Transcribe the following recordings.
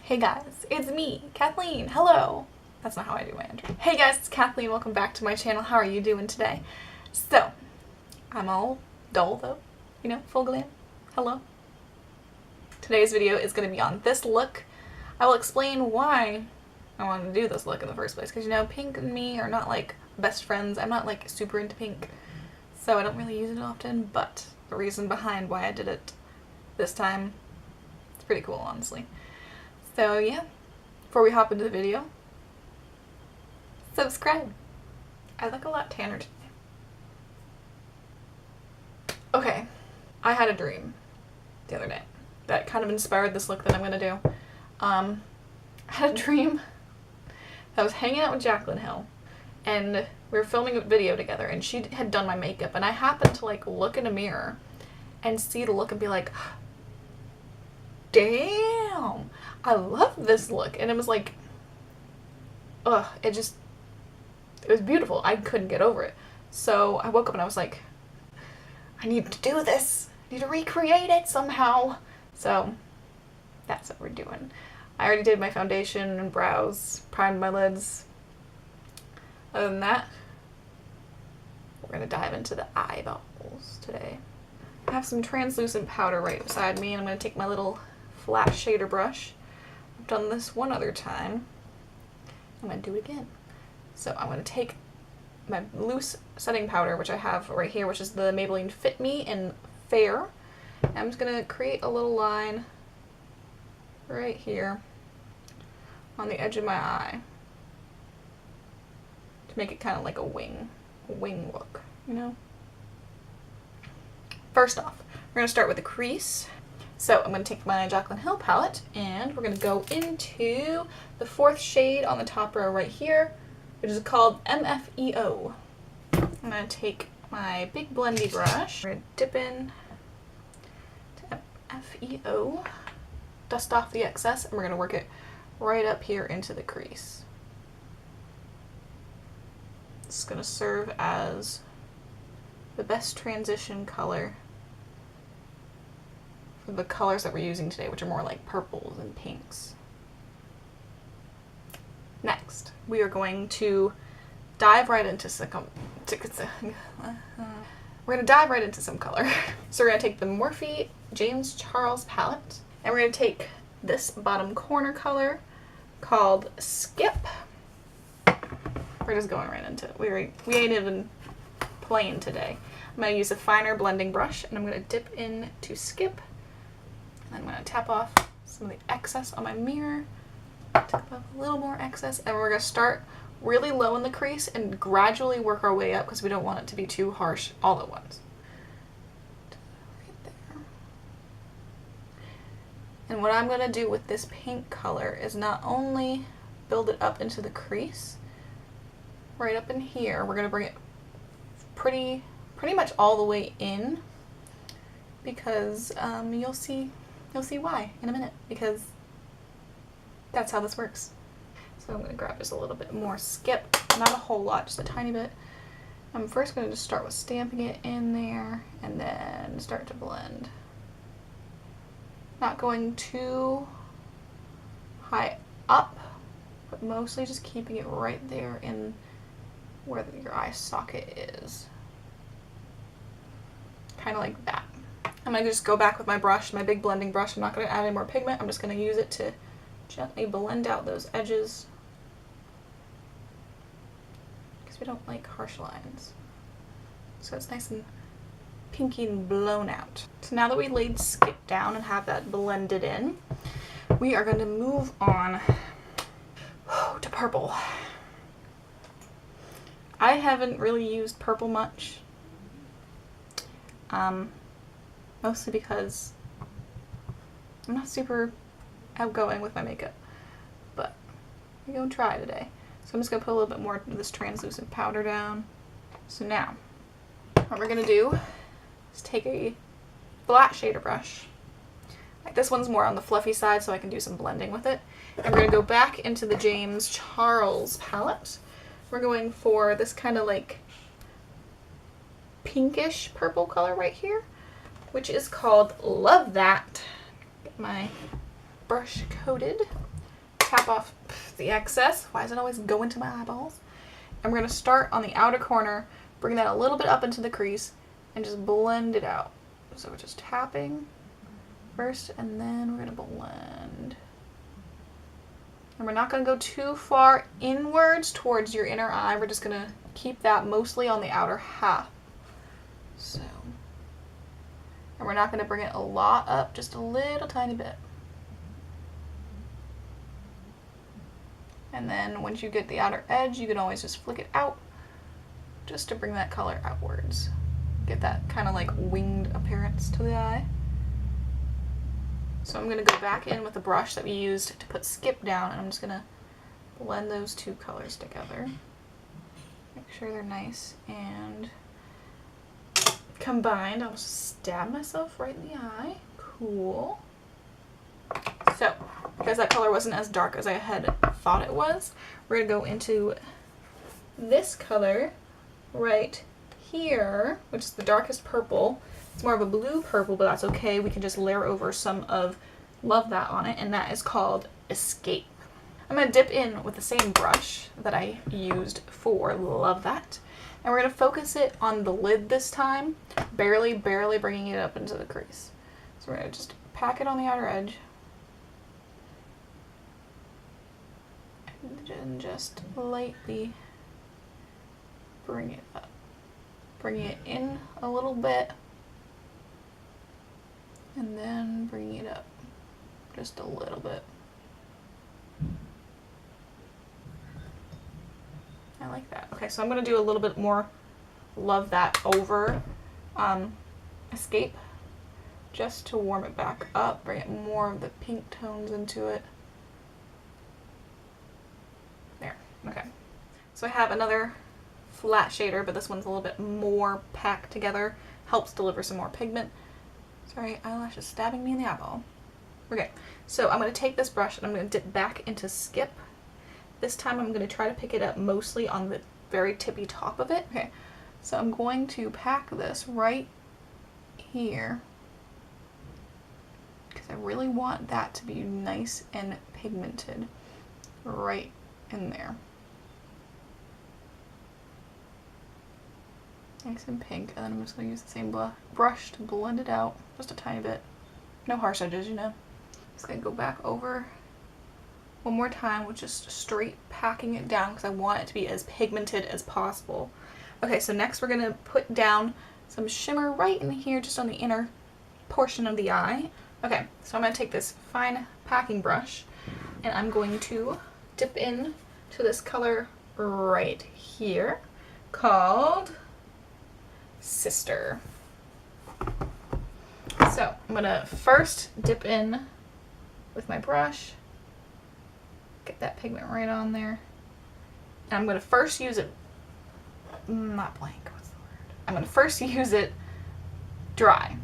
Hey guys, it's me, Kathleen. Hello. That's not how I do my intro. Hey guys, it's Kathleen. Welcome back to my channel. How are you doing today? So, I'm all dull though. You know, full glam. Hello. Today's video is going to be on this look. I will explain why I wanted to do this look in the first place. Because you know, pink and me are not like best friends. I'm not like super into pink. So I don't really use it often. But the reason behind why I did it this time, it's pretty cool honestly. So yeah, before we hop into the video, subscribe. I look a lot tanner today. Okay, I had a dream the other day that kind of inspired this look that I'm gonna do. I had a dream that I was hanging out with Jaclyn Hill and we were filming a video together and she had done my makeup and I happened to like look in a mirror and see the look and be like, damn, I love this look. And it was like, ugh, it was beautiful. I couldn't get over it. So I woke up and I was like, I need to do this. I need to recreate it somehow. So that's what we're doing. I already did my foundation and brows, primed my lids. Other than that, we're gonna dive into the eyeballs today. I have some translucent powder right beside me and I'm gonna take my little flat shader brush. I've done this one other time. I'm going to do it again. So I'm going to take my loose setting powder, which I have right here, which is the Maybelline Fit Me in Fair. And I'm just going to create a little line right here on the edge of my eye to make it kind of like a wing look, you know? First off, we're going to start with the crease. So I'm going to take my Jaclyn Hill palette and we're going to go into the fourth shade on the top row right here, which is called MFEO. I'm going to take my big blendy brush, we're going to dip in to MFEO, dust off the excess, and we're going to work it right up here into the crease. It's going to serve as the best transition color the colors that we're using today, which are more like purples and pinks. Next, we are going to dive right into some color. So we're going to take the Morphe James Charles palette, and we're going to take this bottom corner color called Skip. We're just going right into it. We ain't even playing today. I'm going to use a finer blending brush, and I'm going to dip into Skip. I'm going to tap off some of the excess on my mirror, tap off a little more excess, and we're going to start really low in the crease and gradually work our way up because we don't want it to be too harsh all at once. Right there. And what I'm going to do with this pink color is not only build it up into the crease, right up in here, we're going to bring it pretty much all the way in because you'll see why in a minute, because that's how this works. So I'm going to grab just a little bit more Skip, not a whole lot, just a tiny bit. I'm first going to just start with stamping it in there and then start to blend. Not going too high up, but mostly just keeping it right there in where your eye socket is. Kind of like that. I'm going to just go back with my brush, my big blending brush. I'm not going to add any more pigment. I'm just going to use it to gently blend out those edges because we don't like harsh lines. So it's nice and pinky and blown out. So now that we laid Skip down and have that blended in, we are going to move on to purple. I haven't really used purple much. Mostly because I'm not super outgoing with my makeup, but we're going to try today. So I'm just going to put a little bit more of this translucent powder down. So now, what we're going to do is take a flat shader brush. Like this one's more on the fluffy side so I can do some blending with it. And we're going to go back into the James Charles palette. We're going for this kind of like pinkish purple color right here, which is called Love That. Get my brush coated. tap off the excess. Why does it always go into my eyeballs? And we're going to start on the outer corner, bring that a little bit up into the crease, and just blend it out. So we're just tapping first, and then we're going to blend. And we're not going to go too far inwards towards your inner eye. We're just going to keep that mostly on the outer half. So, and we're not going to bring it a lot up, just a little tiny bit. And then once you get the outer edge, you can always just flick it out just to bring that color outwards. Get that kind of like winged appearance to the eye. So I'm going to go back in with the brush that we used to put Skip down, and I'm just going to blend those two colors together. Make sure they're nice and combined. I'll just stab myself right in the eye. Cool. So, because that color wasn't as dark as I had thought it was, we're going to go into this color right here, which is the darkest purple. It's more of a blue purple, but that's okay. We can just layer over some of Love That on it, and that is called Escape. I'm going to dip in with the same brush that I used for Love That, and we're going to focus it on the lid this time, barely bringing it up into the crease. So we're going to just pack it on the outer edge, and just lightly bring it up. Bring it in a little bit, and then bring it up just a little bit. I like that. Okay, so I'm going to do a little bit more Love That over Escape, just to warm it back up, bring it more of the pink tones into it. There, okay. So I have another flat shader, but this one's a little bit more packed together, helps deliver some more pigment. Sorry, eyelash is stabbing me in the eyeball. Okay, so I'm going to take this brush and I'm going to dip back into Skip. This time I'm going to try to pick it up mostly on the very tippy top of it. Okay, so I'm going to pack this right here, because I really want that to be nice and pigmented right in there. Nice and pink, and then I'm just going to use the same brush to blend it out just a tiny bit. No harsh edges, you know. Just going to go back over one more time with just straight packing it down, because I want it to be as pigmented as possible. Okay, so next we're going to put down some shimmer right in here, just on the inner portion of the eye. Okay, so I'm going to take this fine packing brush, and I'm going to dip in to this color right here called Sister. So I'm gonna first dip in with my brush, get that pigment right on there, and I'm gonna first use it, not blank, what's the word? I'm gonna first use it dry,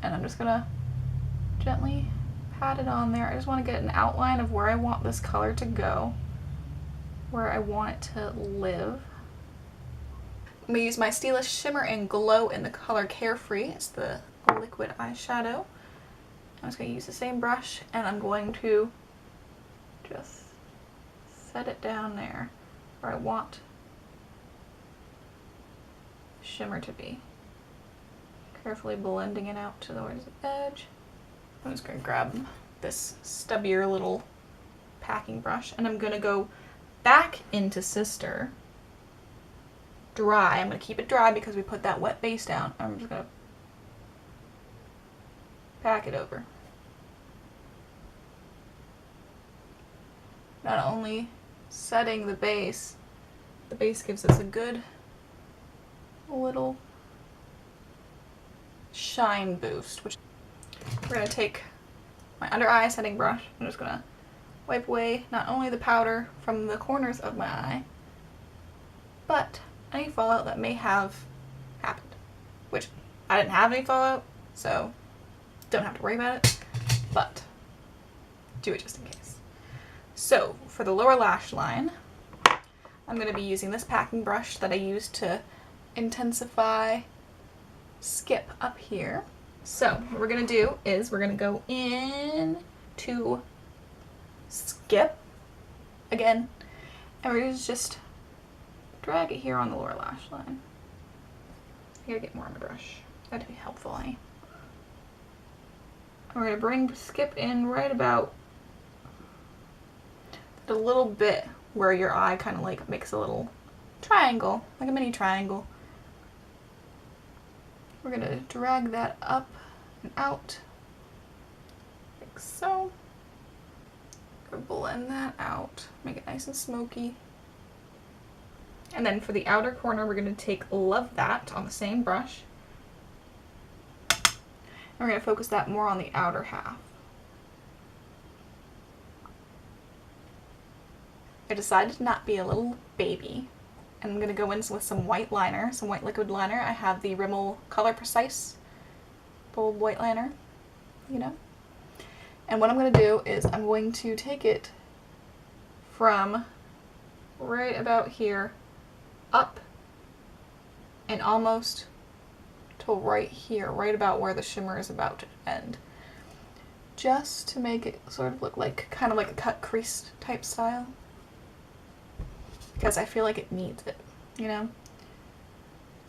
and I'm just gonna gently pat it on there. I just want to get an outline of where I want this color to go, where I want it to live. I'm going to use my Stila Shimmer and Glow in the color Carefree. It's the liquid eyeshadow. I'm just going to use the same brush, and I'm going to just set it down there where I want the shimmer to be. Carefully blending it out towards the edge. I'm just going to grab this stubbier little packing brush, and I'm going to go back into Sister dry. I'm going to keep it dry because we put that wet base down. I'm just going to pack it over. Not only setting the base gives us a good little shine boost. Which we're going to take my under eye setting brush. I'm just going to wipe away not only the powder from the corners of my eye, but any fallout that may have happened, which I didn't have any fallout, so don't have to worry about it, but do it just in case. So for the lower lash line, I'm going to be using this packing brush that I used to intensify Skip up here. So what we're going to do is we're going to go in to Skip, again. And we're going to just drag it here on the lower lash line. I gotta get more on the brush. That'd be helpful, eh? We're gonna skip in right about a little bit where your eye kind of like makes a little triangle, like a mini triangle. We're gonna drag that up and out, like so. Gonna blend that out, make it nice and smoky. And then for the outer corner, we're gonna take Love That on the same brush. And we're gonna focus that more on the outer half. I decided to not be a little baby. And I'm gonna go in with some white liner, some white liquid liner. I have the Rimmel Color Precise bold white liner, you know. And what I'm gonna do is I'm going to take it from right about here up and almost till right here, right about where the shimmer is about to end. Just to make it sort of look like, kind of like a cut crease type style. Because I feel like it needs it, you know?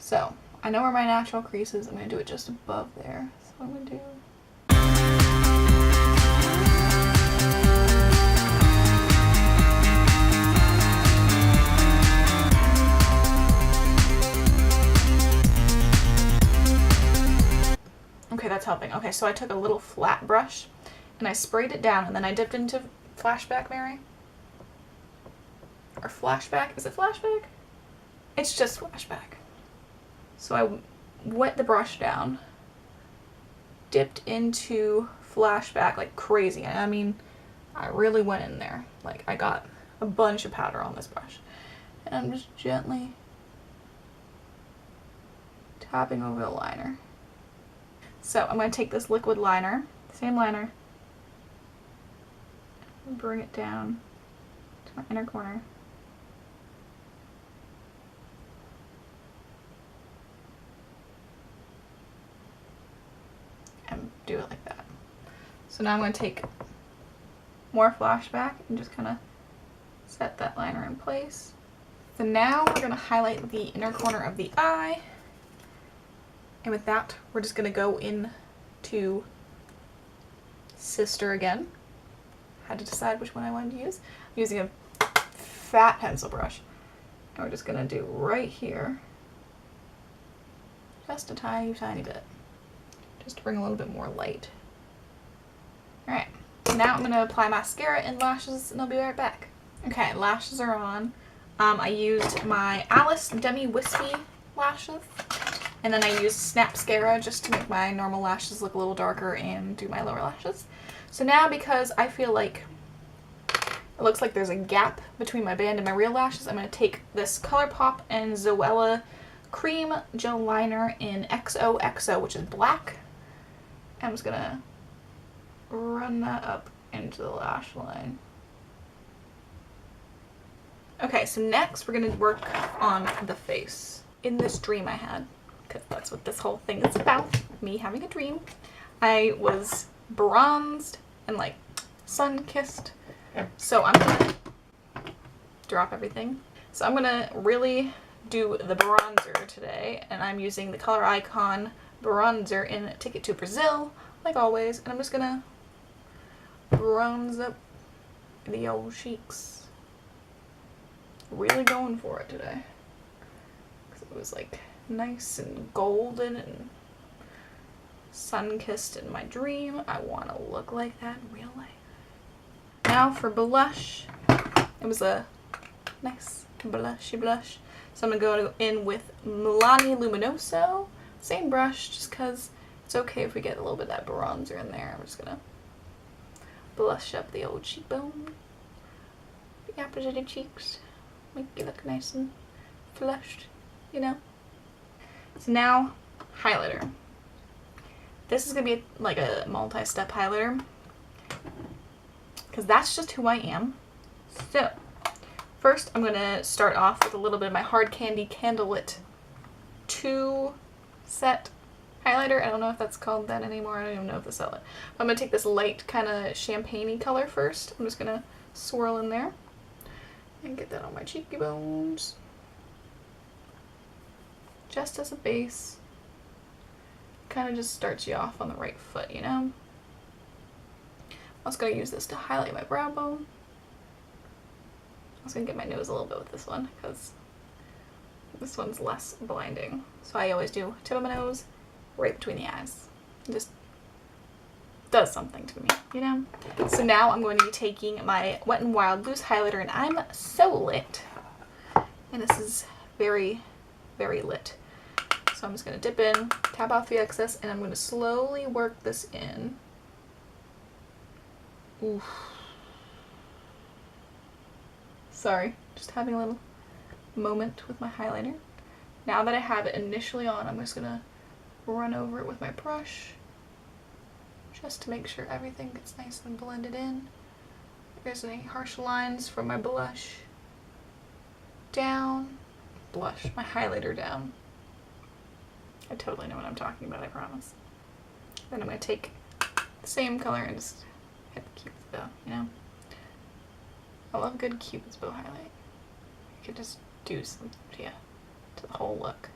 So, I know where my natural crease is. I'm going to do it just above there. So I'm going to do... Okay, that's helping. Okay, so I took a little flat brush and I sprayed it down and then I dipped into Flashback Mary. Or Flashback? Is it Flashback? It's just Flashback. So I wet the brush down, dipped into Flashback like crazy. I mean, I really went in there. Like, I got a bunch of powder on this brush. And I'm just gently tapping over the liner. So I'm going to take this liquid liner, same liner, and bring it down to my inner corner. And do it like that. So now I'm going to take more Flashback and just kind of set that liner in place. So now we're going to highlight the inner corner of the eye. And with that, we're just going to go in to Sister again. Had to decide which one I wanted to use. I'm using a fat pencil brush. And we're just going to do right here. Just a tiny, tiny bit. Just to bring a little bit more light. Alright, now I'm going to apply mascara and lashes and I'll be right back. Okay, lashes are on. I used my Alice Demi Wispy lashes. And then I used Snapscara just to make my normal lashes look a little darker and do my lower lashes. So now, because I feel like it looks like there's a gap between my band and my real lashes, I'm going to take this Colourpop and Zoella Cream Gel Liner in XOXO, which is black. I'm just going to run that up into the lash line. Okay, so next we're going to work on the face. In this dream I had, because that's what this whole thing is about, me having a dream, I was bronzed and like sun-kissed. So I'm gonna drop everything. So I'm gonna really do the bronzer today, and I'm using the Color Icon bronzer in Ticket to Brazil, like always, and I'm just gonna bronze up the old cheeks. Really going for it today. Because it was like nice and golden and sun-kissed in my dream. I want to look like that in real life. Now for blush. It was a nice blushy blush. So I'm going to go in with Milani Luminoso. Same brush, just because it's okay if we get a little bit of that bronzer in there. I'm just going to blush up the old cheekbone. The apple cheeks. Make you look nice and flushed, you know? So now, highlighter. This is going to be like a multi-step highlighter, because that's just who I am. So, first I'm going to start off with a little bit of my Hard Candy Candlelit 2 set highlighter. I don't know if that's called that anymore. I don't even know if they sell it. But I'm going to take this light kind of champagne-y color first. I'm just going to swirl in there. And get that on my cheeky bones. Just as a base. Kind of just starts you off on the right foot, you know? I'm also going to use this to highlight my brow bone. I was going to get my nose a little bit with this one because this one's less blinding. So I always do tip of my nose right between the eyes. It just does something to me, you know? So now I'm going to be taking my Wet n Wild loose highlighter, and I'm so lit. And this is very, very lit. So I'm just going to dip in, tap off the excess, and I'm going to slowly work this in. Oof. Sorry, just having a little moment with my highlighter. Now that I have it initially on, I'm just going to run over it with my brush just to make sure everything gets nice and blended in. If there's any harsh lines from my blush down, my highlighter down. I totally know what I'm talking about, I promise. Then I'm going to take the same color and just hit the Cupid's bow, you know? I love good Cupid's bow highlight. You could just do something to the whole look.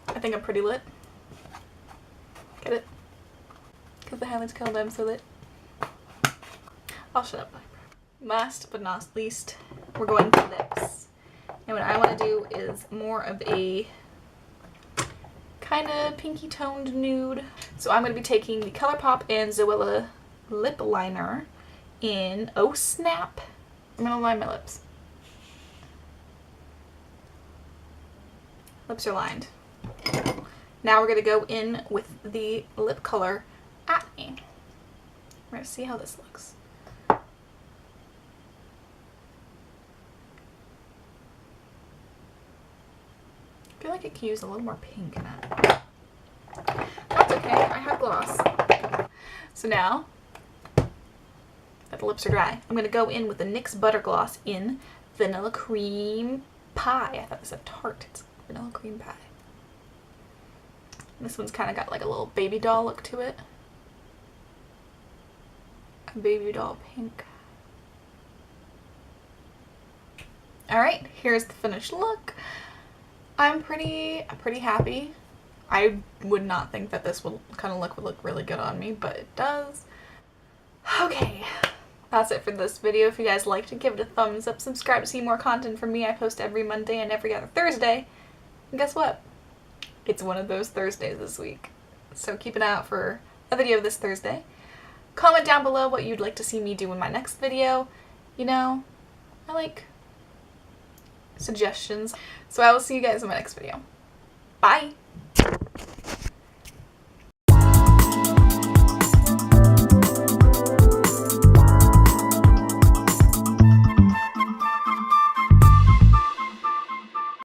I think I'm pretty lit. Get it? Because the highlight's called I'm so lit. I'll shut up. Last but not least, we're going to lips. And what I want to do is more of a kind of pinky toned nude. So I'm going to be taking the Colourpop and Zoella lip liner in Oh Snap. I'm going to line my lips. Lips are lined. Now we're going to go in with the lip color Acne. We're going to see how this looks. I feel like it could use a little more pink in it. That's okay, I have gloss. So now that the lips are dry, I'm going to go in with the NYX Butter Gloss in Vanilla Cream Pie. I thought this was a tart. It's Vanilla Cream Pie. This one's kind of got like a little baby doll look to it. A baby doll pink. Alright, here's the finished look. I'm pretty happy. I would not think that this kind of look would look really good on me, but it does. Okay, that's it for this video. If you guys liked it, give it a thumbs up. Subscribe to see more content from me. I post every Monday and every other Thursday. And guess what? It's one of those Thursdays this week. So keep an eye out for a video this Thursday. Comment down below what you'd like to see me do in my next video. You know, I like suggestions. So I will see you guys in my next video. Bye!